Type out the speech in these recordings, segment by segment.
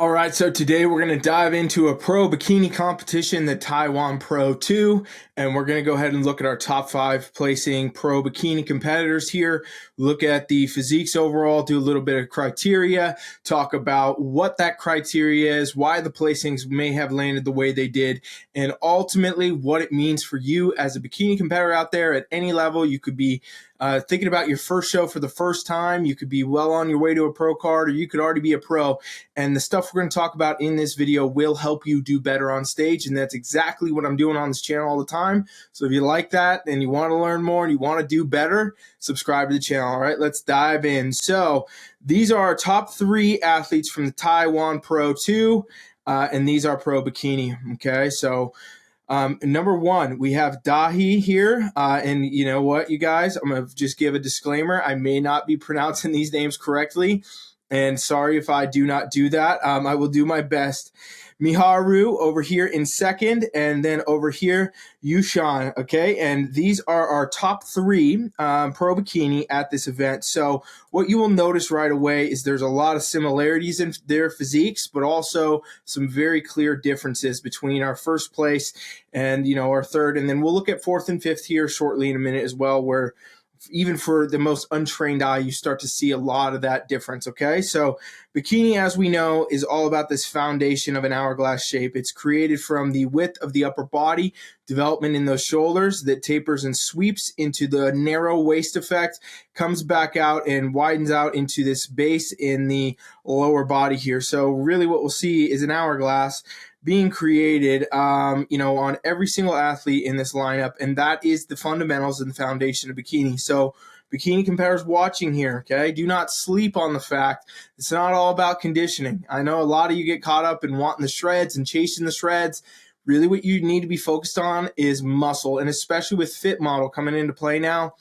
All right, so today we're going to dive into a pro bikini competition, the Taiwan Pro 2, and we're going to go ahead and look at our top 5 placing pro bikini competitors here, look at the physiques overall, do a little bit of criteria, talk about what that criteria is, why the placings may have landed the way they did, and ultimately what it means for you as a bikini competitor out there at any level. You could be thinking about your first show for the first time, you could be well on your way to a pro card, or you could already be a pro, and the stuff we're going to talk about in this video will help you do better on stage, and that's exactly what I'm doing on this channel all the time. So if you like that and you want to learn more and you want to do better, subscribe to the channel. All right, let's dive in. So these are our top 3 athletes from the Taiwan Pro 2, and these are pro bikini. Okay, so number 1, we have Dahi here, and you know what, you guys, I'm going to just give a disclaimer. I may not be pronouncing these names correctly, and sorry if I do not do that. I will do my best. Miharu over here in second, and then over here, Yushan, okay? And these are our top 3 pro bikini at this event. So what you will notice right away is there's a lot of similarities in their physiques, but also some very clear differences between our first place and, our third. And then we'll look at 4th and 5th here shortly in a minute as well, where even for the most untrained eye, you start to see a lot of that difference, okay? So bikini, as we know, is all about this foundation of an hourglass shape. It's created from the width of the upper body, development in those shoulders that tapers and sweeps into the narrow waist effect, comes back out and widens out into this base in the lower body here. So really what we'll see is an hourglass being created, on every single athlete in this lineup, and that is the fundamentals and the foundation of bikini. So bikini competitors watching here, okay, do not sleep on the fact it's not all about conditioning. I know a lot of you get caught up in wanting the shreds and chasing the shreds. Really what you need to be focused on is muscle, and especially with Fit Model coming into play now,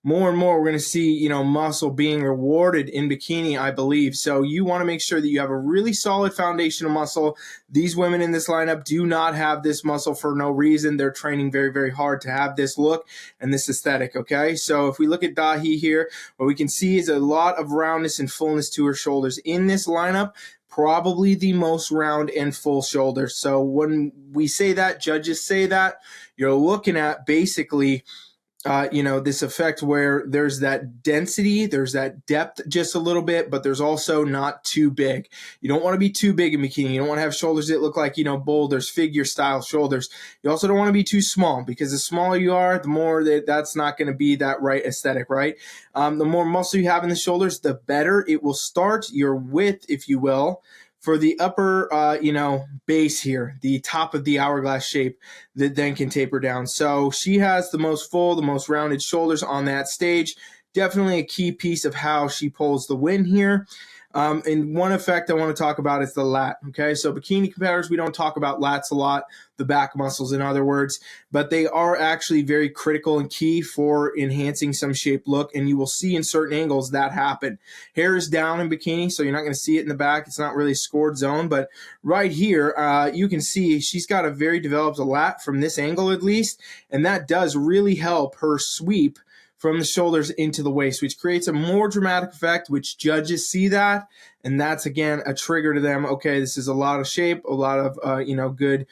more and more we're going to see, muscle being rewarded in bikini, I believe. So you want to make sure that you have a really solid foundation of muscle. These women in this lineup do not have this muscle for no reason. They're training very, very hard to have this look and this aesthetic, okay? So if we look at Dahi here, what we can see is a lot of roundness and fullness to her shoulders. In this lineup, probably the most round and full shoulders. So when we say that, judges say that, you're looking at basically this effect where there's that density, there's that depth just a little bit, but there's also not too big. You don't want to be too big in bikini. You don't want to have shoulders that look like, boulders, figure style shoulders. You also don't want to be too small, because the smaller you are, the more that's not going to be that right aesthetic, right? The more muscle you have in the shoulders, the better it will start your width, if you will, for the upper, base here, the top of the hourglass shape that then can taper down. So she has the most full, the most rounded shoulders on that stage. Definitely a key piece of how she pulls the win here. And one effect I want to talk about is the lat, okay? So bikini competitors, we don't talk about lats a lot, the back muscles in other words, but they are actually very critical and key for enhancing some shape look, and you will see in certain angles that happen. Hair is down in bikini, so you're not going to see it in the back. It's not really a scored zone, but right here, you can see she's got a very developed lat from this angle at least, and that does really help her sweep from the shoulders into the waist, which creates a more dramatic effect, which judges see that, and that's, again, a trigger to them. Okay, this is a lot of shape, a lot of, good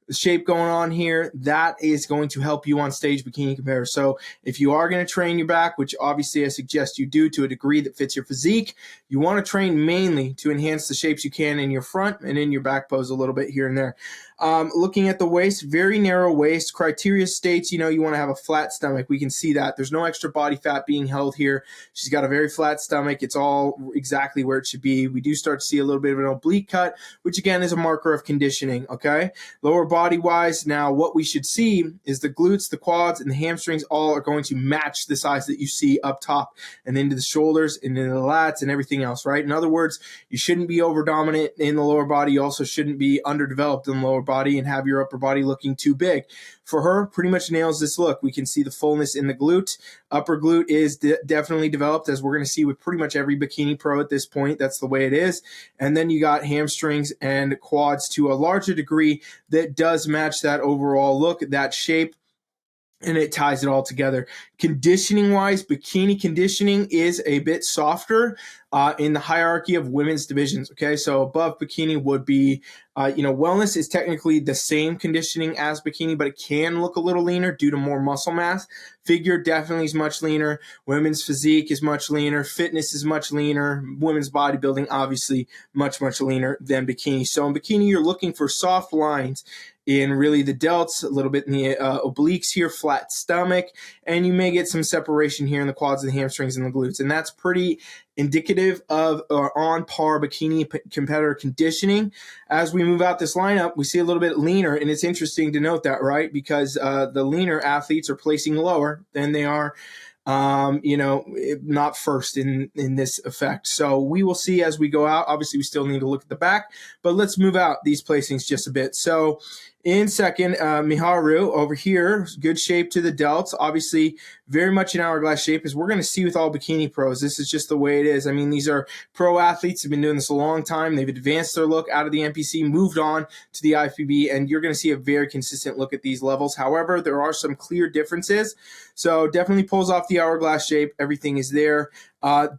shape going on here. That is going to help you on stage, bikini compare. So if you are going to train your back, which obviously I suggest you do to a degree that fits your physique, you want to train mainly to enhance the shapes you can in your front and in your back pose a little bit here and there. Looking at the waist, very narrow waist. Criteria states, you want to have a flat stomach. We can see that. There's no extra body fat being held here. She's got a very flat stomach. It's all exactly where it should be. We do start to see a little bit of an oblique cut, which again is a marker of conditioning, okay? Lower body-wise, now what we should see is the glutes, the quads, and the hamstrings all are going to match the size that you see up top and into the shoulders and into the lats and everything else, right? In other words, you shouldn't be over-dominant in the lower body. You also shouldn't be underdeveloped in the lower body and have your upper body looking too big. For her, pretty much nails this look. We can see the fullness in the glute. Upper glute is definitely developed, as we're going to see with pretty much every bikini pro at this point. That's the way it is. And then you got hamstrings and quads to a larger degree that does match that overall look, that shape. and it ties it all together. Conditioning wise, bikini conditioning is a bit softer in the hierarchy of women's divisions. Okay, so above bikini would be, wellness is technically the same conditioning as bikini, but it can look a little leaner due to more muscle mass. Figure definitely is much leaner. Women's physique is much leaner. Fitness is much leaner. Women's bodybuilding, obviously, much, much leaner than bikini. So in bikini, you're looking for soft lines in really the delts, a little bit in the obliques here, flat stomach, and you may get some separation here in the quads, the hamstrings, and the glutes. And that's pretty indicative of on par bikini competitor conditioning. As we move out this lineup, we see a little bit leaner, and it's interesting to note that, right? Because the leaner athletes are placing lower than they are not first in this effect. So we will see as we go out. Obviously, we still need to look at the back, but let's move out these placings just a bit. So in second, Miharu over here, good shape to the delts. Obviously, very much in hourglass shape, as we're going to see with all bikini pros. This is just the way it is. I mean, these are pro athletes, have been doing this a long time. They've advanced their look out of the NPC, moved on to the IFBB, and you're going to see a very consistent look at these levels. However, there are some clear differences. So definitely pulls off the hourglass shape. Everything is there.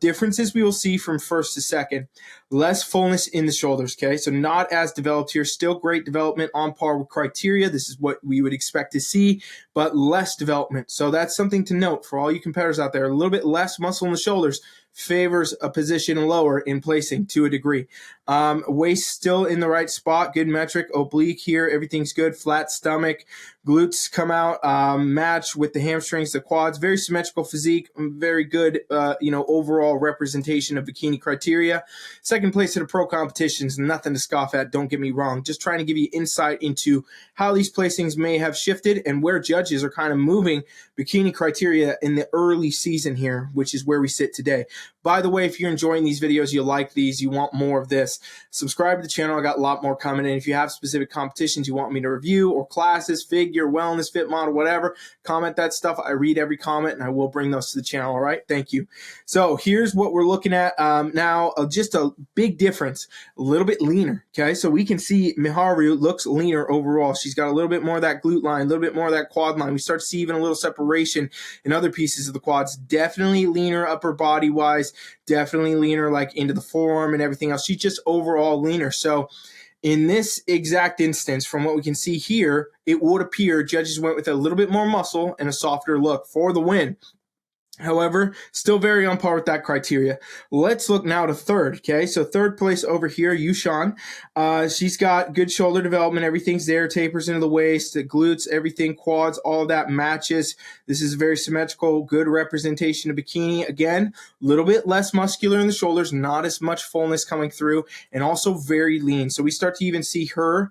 Differences we will see from first to second. Less fullness in the shoulders, okay? So not as developed here. Still great development on par with criteria. This is what we would expect to see, but less development. So that's something to note for all you competitors out there. A little bit less muscle in the shoulders favors a position lower in placing to a degree. Waist still in the right spot. Good metric. Oblique here. Everything's good. Flat stomach. Glutes come out. Match with the hamstrings, the quads. Very symmetrical physique. Very good, overall representation of bikini criteria. Second place at a pro competitions. Nothing to scoff at. Don't get me wrong. Just trying to give you insight into how these placings may have shifted and where judges are kind of moving bikini criteria in the early season here, which is where we sit today. By the way, if you're enjoying these videos, you like these, you want more of this, subscribe to the channel. I got a lot more coming. And if you have specific competitions you want me to review, or classes, figure, wellness, fit model, whatever, comment that stuff. I read every comment and I will bring those to the channel. All right. Thank you. So here's what we're looking at now. Just a big difference, a little bit leaner. Okay. So we can see Miharu looks leaner overall. She's got a little bit more of that glute line, a little bit more of that quad line. We start to see even a little separation in other pieces of the quads. Definitely leaner upper body wise, definitely leaner like into the forearm and everything else. She's just overall leaner. So in this exact instance, from what we can see here, it would appear judges went with a little bit more muscle and a softer look for the win. However, still very on par with that criteria. Let's look now to third, okay? So third place over here, Yushan. She's got good shoulder development. Everything's there. Tapers into the waist, the glutes, everything, quads, all of that matches. This is a very symmetrical, good representation of bikini. Again, a little bit less muscular in the shoulders, not as much fullness coming through, and also very lean. So we start to even see her,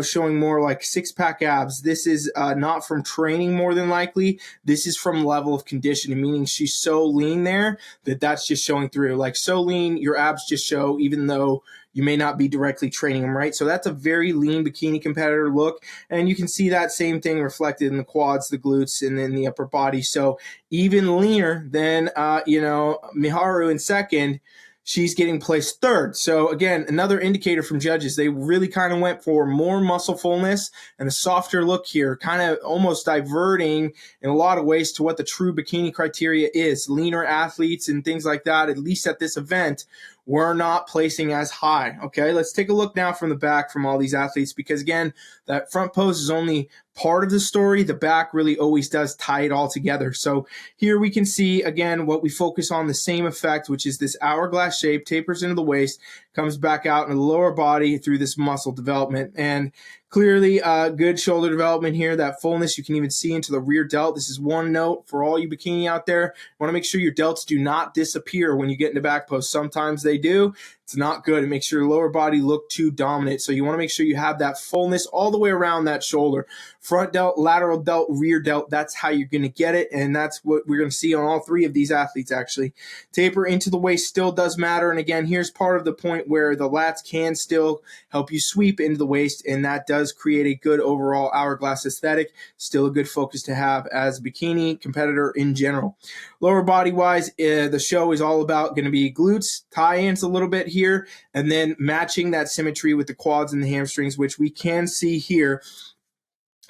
showing more like six-pack abs. This is not from training more than likely. This is from level of conditioning, meaning she's so lean there that that's just showing through. Like so lean, your abs just show even though you may not be directly training them, right? So that's a very lean bikini competitor look. And you can see that same thing reflected in the quads, the glutes, and then the upper body. So even leaner than, Miharu in second. She's getting placed third. So again, another indicator from judges. They really kind of went for more muscle fullness and a softer look here, kind of almost diverting in a lot of ways to what the true bikini criteria is. Leaner athletes and things like that, at least at this event, were not placing as high. Okay, let's take a look now from the back from all these athletes, because again, that front pose is only part of the story. The back really always does tie it all together. So here we can see again what we focus on, the same effect, which is this hourglass shape, tapers into the waist, comes back out in the lower body through this muscle development. And clearly good shoulder development here, that fullness you can even see into the rear delt. This is one note for all you bikini out there. You want to make sure your delts do not disappear when you get into back pose. Sometimes they do. It's not good. It makes your lower body look too dominant. So you want to make sure you have that fullness all the way around that shoulder. Front delt, lateral delt, rear delt. That's how you're going to get it. And that's what we're going to see on all three of these athletes actually. Taper into the waist still does matter. And again, here's part of the point where the lats can still help you sweep into the waist. And that does create a good overall hourglass aesthetic. Still a good focus to have as a bikini competitor in general. Lower body wise, the show is all about going to be glutes, tie-ins a little bit here, and then matching that symmetry with the quads and the hamstrings, which we can see here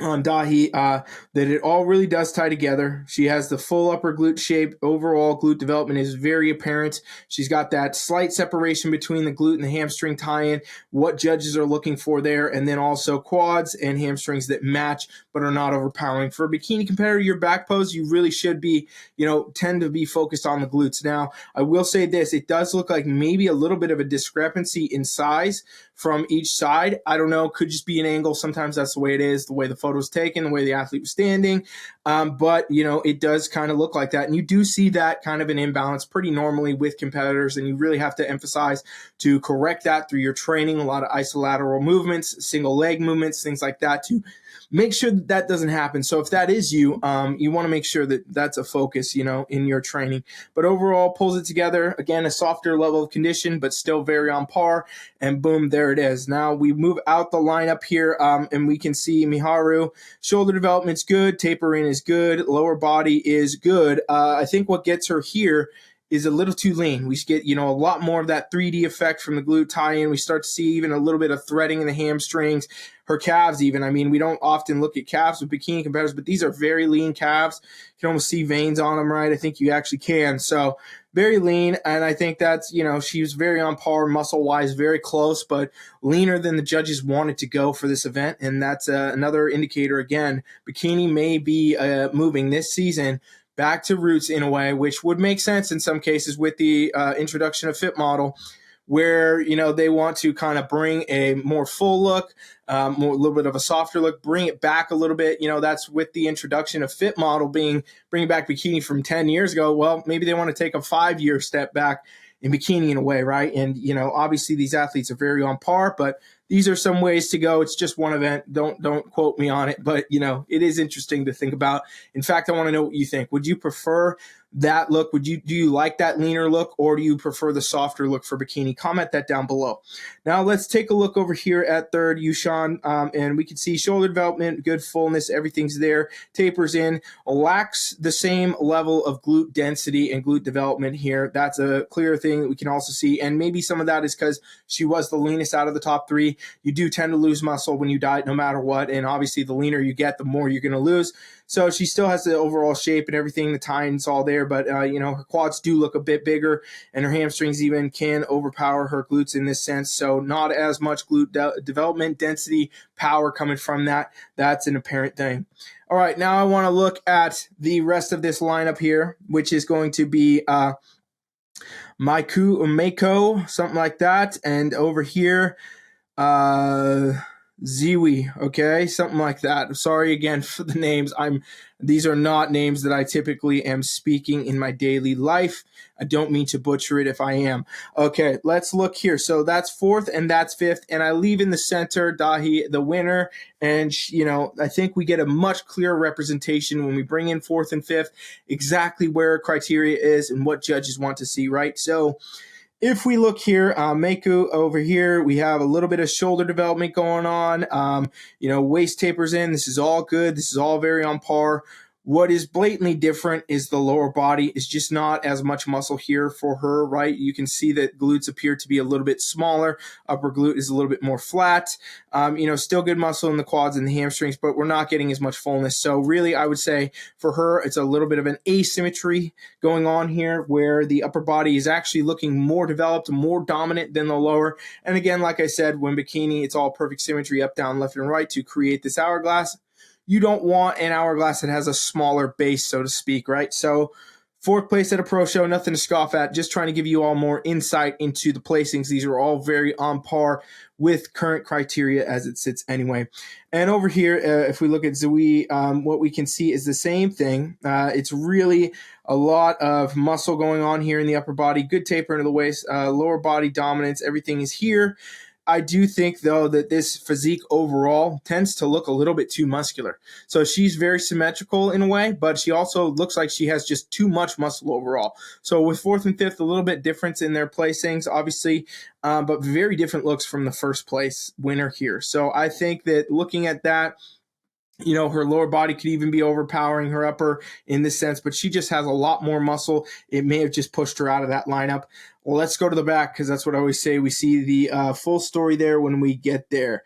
on Dahi, that it all really does tie together. She has the full upper glute shape. Overall glute development is very apparent. She's got that slight separation between the glute and the hamstring tie-in, what judges are looking for there, and then also quads and hamstrings that match but are not overpowering. For a bikini competitor, your back pose, you really should be, tend to be focused on the glutes. Now, I will say this, it does look like maybe a little bit of a discrepancy in size from each side. I don't know, could just be an angle. Sometimes that's the way it is, the way the photo was taken, the way the athlete was standing. But, it does kind of look like that. And you do see that kind of an imbalance pretty normally with competitors. And you really have to emphasize to correct that through your training, a lot of isolateral movements, single leg movements, things like that to make sure that that doesn't happen. So if that is you, you want to make sure that that's a focus, in your training. But overall, pulls it together. Again, a softer level of condition, but still very on par. And boom, there it is. Now we move out the lineup here, and we can see Miharu. Shoulder development's good. Tapering is good. Lower body is good. I think what gets her here is a little too lean. We get, a lot more of that 3D effect from the glute tie-in. We start to see even a little bit of threading in the hamstrings, her calves even. I mean, we don't often look at calves with bikini competitors, but these are very lean calves. You can almost see veins on them, right? I think you actually can. So very lean, and I think that's, she was very on par muscle-wise, very close, but leaner than the judges wanted to go for this event, and that's another indicator, again, bikini may be moving this season back to roots in a way, which would make sense in some cases with the introduction of Fit Model, where, they want to kind of bring a more full look, a little bit of a softer look, bring it back a little bit. That's with the introduction of Fit Model bringing back bikini from 10 years ago. Well, maybe they want to take a 5-year step back in bikini in a way, right? And, obviously these athletes are very on par, but these are some ways to go. It's just one event. Don't quote me on it, but, it is interesting to think about. In fact, I want to know what you think. Would you prefer that look? Do you like that leaner look, or do you prefer the softer look for bikini? Comment that down below. Now let's take a look over here at third, Yushan, and we can see shoulder development, good fullness, everything's there. Tapers in, lacks the same level of glute density and glute development here. That's a clear thing that we can also see, and maybe some of that is because she was the leanest out of the top three. You do tend to lose muscle when you diet no matter what, and obviously the leaner you get, the more you're going to lose. So she still has the overall shape and everything, the tie-in's all there, but her quads do look a bit bigger, and her hamstrings even can overpower her glutes in this sense. So not as much glute development, density, power coming from that. That's an apparent thing. All right, now I want to look at the rest of this lineup here, which is going to be Mako, something like that, and over here, Ziwi, okay, something like that. Sorry again for the names. These are not names that I typically am speaking in my daily life. I don't mean to butcher it if I am. Okay, let's look here. So that's fourth and that's fifth, and I leave in the center Dahi, the winner, and I think we get a much clearer representation when we bring in fourth and fifth, exactly where criteria is and what judges want to see, right? So if we look here, Mako over here, we have a little bit of shoulder development going on. Waist tapers in. This is all good. This is all very on par. What is blatantly different is the lower body is just not as much muscle here for her, right? You can see that glutes appear to be a little bit smaller. Upper glute is a little bit more flat. Still good muscle in the quads and the hamstrings, but we're not getting as much fullness. So really, I would say for her, it's a little bit of an asymmetry going on here where the upper body is actually looking more developed, more dominant than the lower. And again, like I said, when bikini, it's all perfect symmetry up, down, left, and right to create this hourglass. You don't want an hourglass that has a smaller base, so to speak, right? So fourth place at a pro show, nothing to scoff at. Just trying to give you all more insight into the placings. These are all very on par with current criteria as it sits anyway. And over here, if we look at Zui, what we can see is the same thing. It's really a lot of muscle going on here in the upper body, good taper into the waist, lower body dominance, everything is here. I do think, though, that this physique overall tends to look a little bit too muscular. So she's very symmetrical in a way, but she also looks like she has just too much muscle overall. So with fourth and fifth, a little bit difference in their placings, obviously, but very different looks from the first place winner here. So I think that looking at that, her lower body could even be overpowering her upper in this sense, but she just has a lot more muscle. It may have just pushed her out of that lineup. Well, let's go to the back because that's what I always say. We see the full story there when we get there.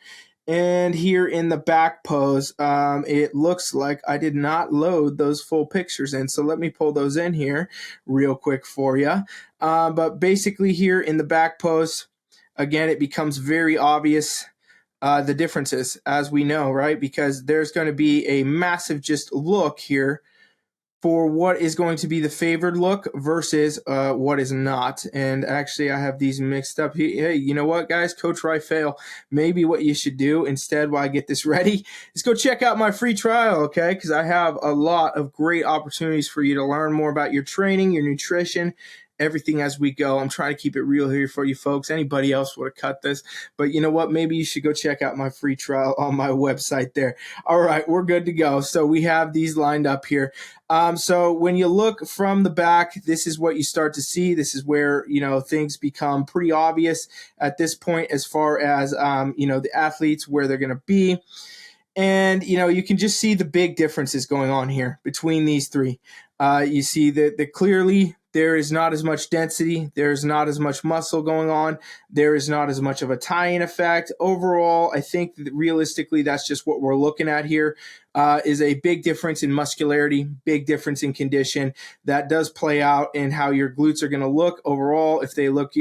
And here in the back pose, it looks like I did not load those full pictures in. So let me pull those in here real quick for you. But basically here in the back pose, again, it becomes very obvious the differences, as we know, right? Because there's going to be a massive just look here for what is going to be the favored look versus what is not. And actually, I have these mixed up. Hey, you know what, guys? Coach Rifale, maybe what you should do instead while I get this ready is go check out my free trial, okay? Because I have a lot of great opportunities for you to learn more about your training, your nutrition, everything as we go. I'm trying to keep it real here for you folks. Anybody else would have cut this, but you know what? Maybe you should go check out my free trial on my website there. All right, we're good to go. So we have these lined up here. So when you look from the back, this is what you start to see. This is where, things become pretty obvious at this point as far as, the athletes, where they're going to be. And, you can just see the big differences going on here between these three. You see that clearly there is not as much density. There's not as much muscle going on. There is not as much of a tie-in effect. Overall, I think that realistically, that's just what we're looking at here, is a big difference in muscularity, big difference in condition. That does play out in how your glutes are going to look overall. If they look,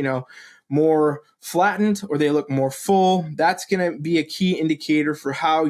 more flattened or they look more full, that's going to be a key indicator for how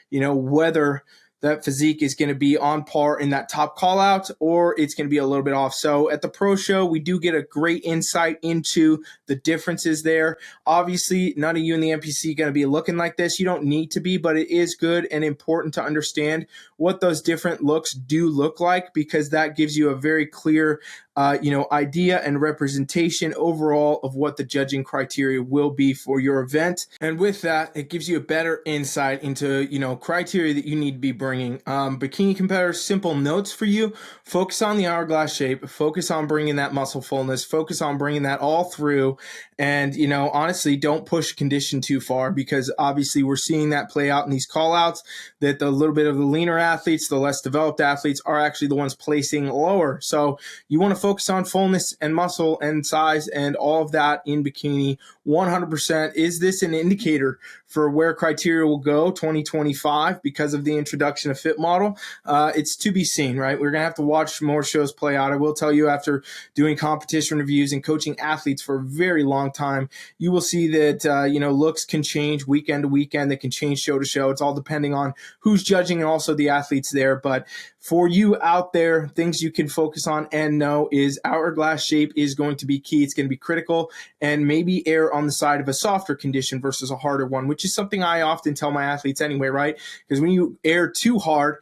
whether that physique is going to be on par in that top call out or it's going to be a little bit off. So at the pro show, we do get a great insight into the differences there. Obviously, none of you in the NPC are going to be looking like this. You don't need to be, but it is good and important to understand what those different looks do look like, because that gives you a very clear idea and representation overall of what the judging criteria will be for your event. And with that, it gives you a better insight into, criteria that you need to be bringing. Bikini competitors, simple notes for you: focus on the hourglass shape, focus on bringing that muscle fullness, focus on bringing that all through. And, honestly, don't push condition too far, because obviously we're seeing that play out in these call outs, that the little bit of the leaner athletes, the less developed athletes are actually the ones placing lower. So you want to focus on fullness and muscle and size and all of that in bikini 100%. Is this an indicator for where criteria will go 2025 because of the introduction of Fit Model? It's to be seen, right? We're going to have to watch more shows play out. I will tell you, after doing competition reviews and coaching athletes for a very long time, you will see that, looks can change weekend to weekend. They can change show to show. It's all depending on who's judging and also the athletes there. But for you out there, things you can focus on and know is hourglass shape is going to be key. It's going to be critical, and maybe err on the side of a softer condition versus a harder one, which is something I often tell my athletes anyway, right? Because when you err too hard,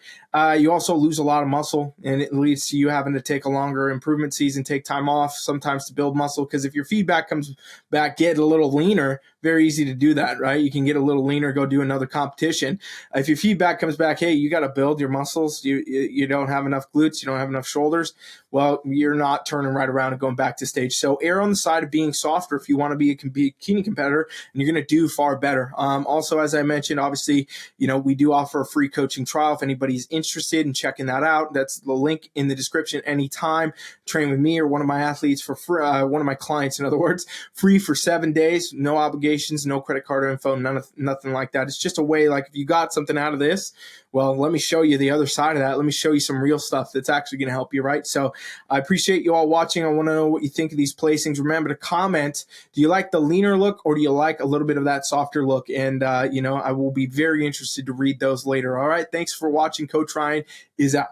you also lose a lot of muscle, and it leads to you having to take a longer improvement season, take time off sometimes to build muscle. Because if your feedback comes back, get a little leaner, very easy to do that, right? You can get a little leaner, go do another competition. If your feedback comes back, hey, you got to build your muscles, you don't have enough glutes, you don't have enough shoulders, well, you're not turning right around and going back to stage. So err on the side of being softer if you want to be a bikini competitor, and you're going to do far better. Also, as I mentioned, obviously, we do offer a free coaching trial if anybody's interested in checking that out. That's the link in the description. Anytime, train with me or one of my athletes for free, one of my clients, in other words, free for 7 days, no obligations, no credit card info, nothing like that. It's just a way, like, if you got something out of this, well, let me show you the other side of that. Let me show you some real stuff that's actually going to help you, right? So I appreciate you all watching. I want to know what you think of these placings. Remember to comment. Do you like the leaner look, or do you like a little bit of that softer look? And, I will be very interested to read those later. All right. Thanks for watching. Coach Ryan is out.